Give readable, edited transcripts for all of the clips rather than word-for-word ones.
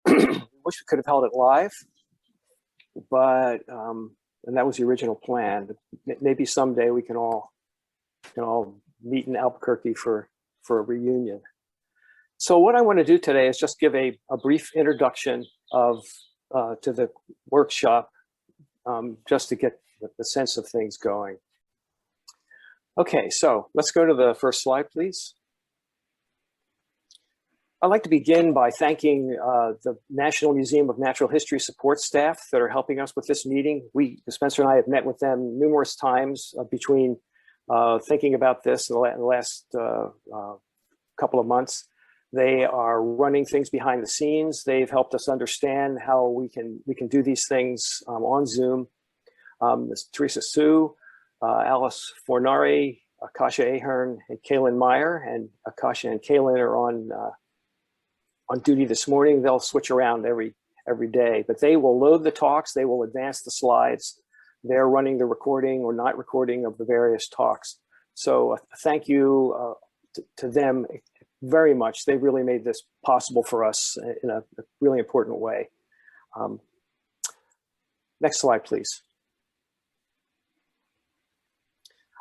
wish we could have held it live, but and that was the original plan. Maybe someday we can all meet in Albuquerque for a reunion. So what I want to do today is just give a brief introduction of to the workshop, just to get the sense of things going. Okay, so let's go to the first slide, please. I'd like to begin by thanking the National Museum of Natural History support staff that are helping us with this meeting. Spencer and I have met with them numerous times between thinking about this in the last couple of months. They are running things behind the scenes. They've helped us understand how we can do these things on Zoom. Teresa Sue, Alice Fornari, Akasha Ahern, and Kaylin Meyer. And Akasha and Kaylin are on duty this morning. They'll switch around every day, but they will load the talks. They will advance the slides. They're running the recording or not recording of the various talks. So thank you to them very much. They really made this possible for us in a really important way. Next slide, please.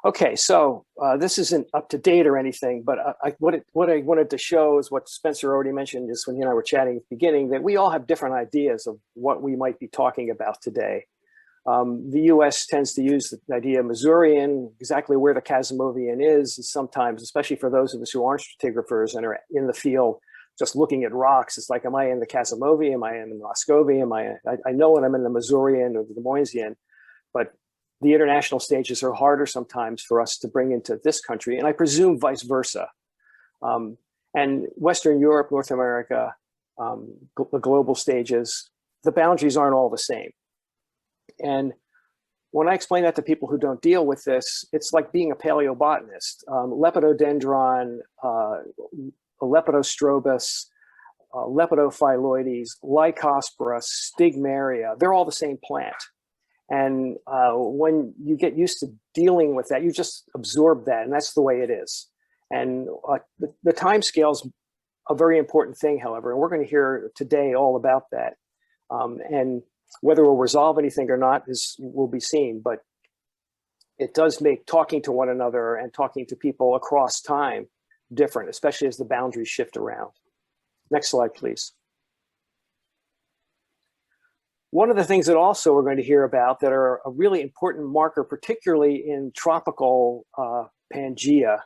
Okay, so this isn't up to date or anything, but what I wanted to show is what Spencer already mentioned, is when he and I were chatting at the beginning, that we all have different ideas of what we might be talking about today. The US tends to use the idea of Missourian, exactly where the Kasimovian is sometimes, especially for those of us who aren't stratigraphers and are in the field just looking at rocks. It's like, am I in the Kasimovian? Am I in the Moscovian? I know when I'm in the Missourian or the Des Moinesian, but the international stages are harder sometimes for us to bring into this country, and I presume vice versa. And Western Europe, North America, the global stages, the boundaries aren't all the same. And when I explain that to people who don't deal with this, it's like being a paleobotanist. Lepidodendron, Lepidostrobus, Lepidophyloides, Lycospora, Stigmaria, they're all the same plant. And when you get used to dealing with that, you just absorb that, and that's the way it is. And the time scale's a very important thing, however, and we're going to hear today all about that. And whether we'll resolve anything or not will be seen, but it does make talking to one another and talking to people across time different, especially as the boundaries shift around. Next slide, please. One of the things that also we're going to hear about that are a really important marker, particularly in tropical Pangea,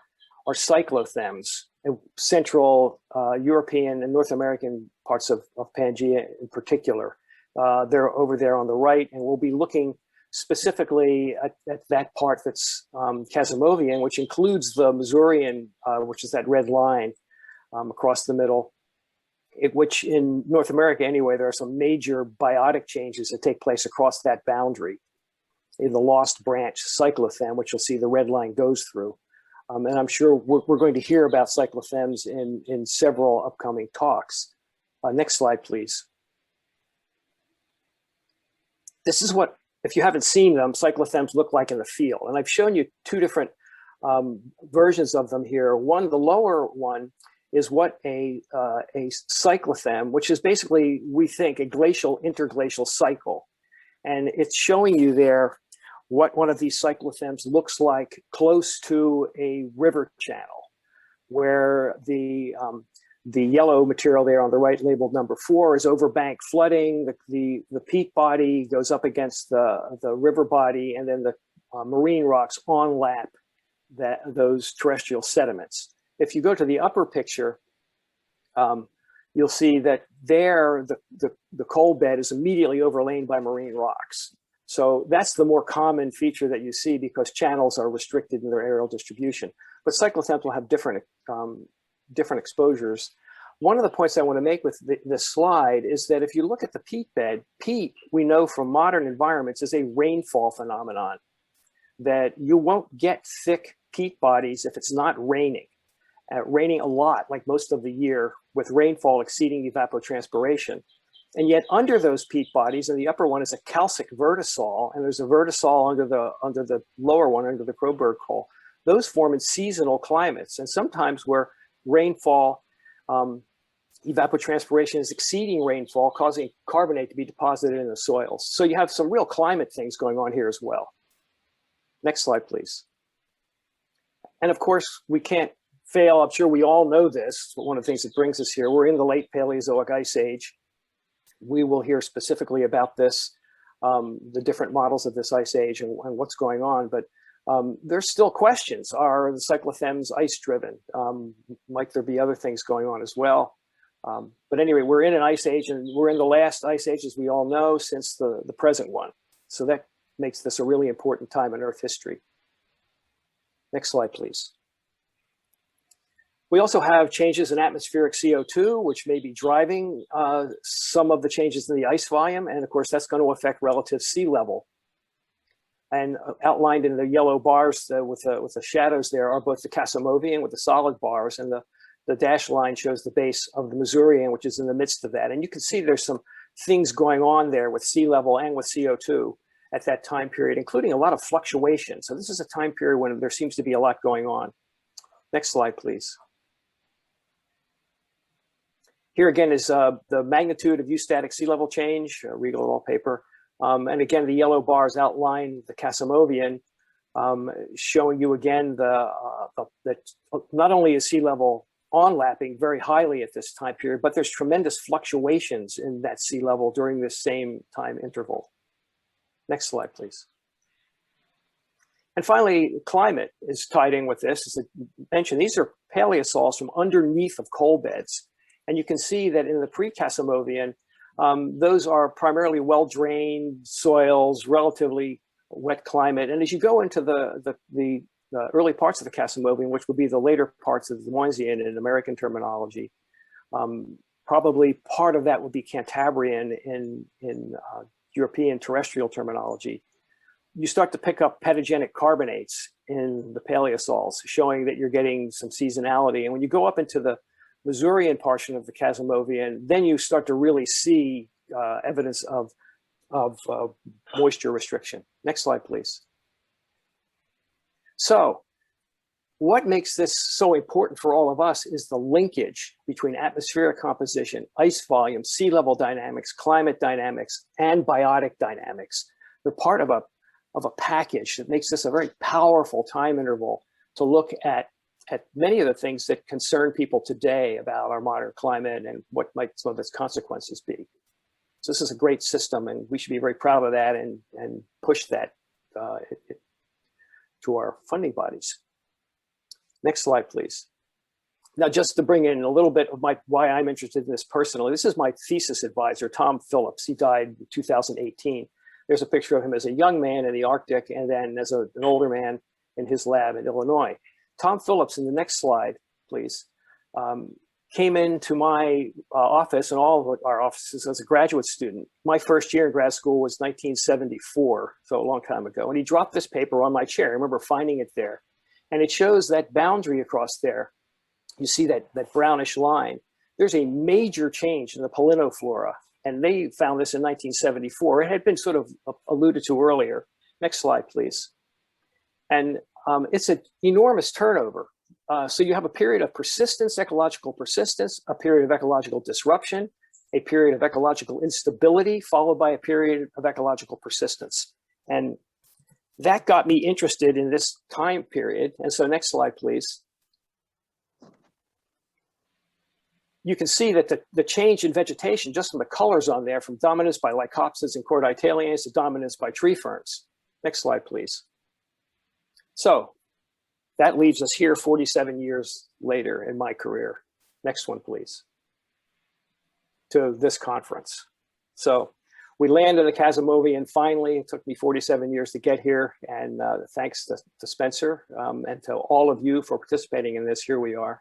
are cyclothems, Central European and North American parts of Pangea in particular. They're over there on the right, and we'll be looking specifically at that part that's Kasimovian, which includes the Missourian, which is that red line across the middle. Which in North America anyway, there are some major biotic changes that take place across that boundary in the lost branch cyclothem, which you'll see the red line goes through. And I'm sure we're going to hear about cyclothems in several upcoming talks. Next slide, please. This is what, if you haven't seen them, cyclothems look like in the field. And I've shown you two different versions of them here. One, the lower one, is what a cyclothem, which is basically, we think, a glacial interglacial cycle. And it's showing you there what one of these cyclothems looks like close to a river channel, where the yellow material there on the right, labeled number 4, is overbank flooding. The peat body goes up against the river body, and then the marine rocks on-lap those terrestrial sediments. If you go to the upper picture, you'll see that there the coal bed is immediately overlain by marine rocks. So that's the more common feature that you see, because channels are restricted in their aerial distribution. But cyclothems will have different exposures. One of the points I want to make with this slide is that if you look at the peat bed, peat, we know from modern environments, is a rainfall phenomenon, that you won't get thick peat bodies if it's not raining. Raining a lot, like most of the year, with rainfall exceeding evapotranspiration. And yet under those peat bodies, and the upper one is a calcic vertisol, and there's a vertisol under the lower one, under the crowberg coal. Those form in seasonal climates, and sometimes where rainfall Evapotranspiration is exceeding rainfall, causing carbonate to be deposited in the soils. So you have some real climate things going on here as well. Next slide, please. And of course, we can't fail. I'm sure we all know this, but one of the things that brings us here, we're in the late Paleozoic Ice Age. We will hear specifically about this, the different models of this ice age and what's going on, but there's still questions. Are the cyclothems ice-driven? Might there be other things going on as well? But anyway, we're in an ice age, and we're in the last ice age, as we all know, since the present one. So that makes this a really important time in Earth history. Next slide, please. We also have changes in atmospheric CO2, which may be driving some of the changes in the ice volume. And of course, that's going to affect relative sea level. And outlined in the yellow bars with the shadows there are both the Kasimovian with the solid bars, and the dashed line shows the base of the Masurian, which is in the midst of that. And you can see there's some things going on there with sea level and with CO2 at that time period, including a lot of fluctuation. So this is a time period when there seems to be a lot going on. Next slide, please. Here again is the magnitude of eustatic sea level change, Regal et al. Paper. And again, the yellow bars outline the Kasimovian, showing you again that not only is sea level onlapping very highly at this time period, but there's tremendous fluctuations in that sea level during this same time interval. Next slide, please. And finally, climate is tied in with this. As I mentioned, these are paleosols from underneath of coal beds. And you can see that in the pre-Kasimovian, those are primarily well-drained soils, relatively wet climate. And as you go into the early parts of the Kasimovian, which would be the later parts of the Moisian in American terminology, probably part of that would be Cantabrian in European terrestrial terminology. You start to pick up pedogenic carbonates in the paleosols, showing that you're getting some seasonality. And when you go up into the Masurian portion of the Kasimovian, then you start to really see evidence of moisture restriction. Next slide, please. So what makes this so important for all of us is the linkage between atmospheric composition, ice volume, sea level dynamics, climate dynamics, and biotic dynamics. They're part of a package that makes this a very powerful time interval to look at many of the things that concern people today about our modern climate and what might some of its consequences be. So this is a great system, and we should be very proud of that and push that to our funding bodies. Next slide, please. Now, just to bring in a little bit of why I'm interested in this personally, this is my thesis advisor, Tom Phillips. He died in 2018. There's a picture of him as a young man in the Arctic, and then as an older man in his lab in Illinois. Tom Phillips, in the next slide, please, came into my office and all of our offices as a graduate student. My first year in grad school was 1974, so a long time ago. And he dropped this paper on my chair. I remember finding it there. And it shows that boundary across there. You see that brownish line. There's a major change in the pollinophora. And they found this in 1974. It had been sort of alluded to earlier. Next slide, please. And it's an enormous turnover. So you have a period of persistence, ecological persistence, a period of ecological disruption, a period of ecological instability, followed by a period of ecological persistence. And that got me interested in this time period. And so next slide, please. You can see that the change in vegetation, just from the colors on there, from dominance by Lycopsis and Corditalians to dominance by tree ferns. Next slide, please. So that leaves us here 47 years later in my career. Next one, please. To this conference. So we landed at Kasimovian finally. It took me 47 years to get here. And thanks to Spencer and to all of you for participating in this. Here we are.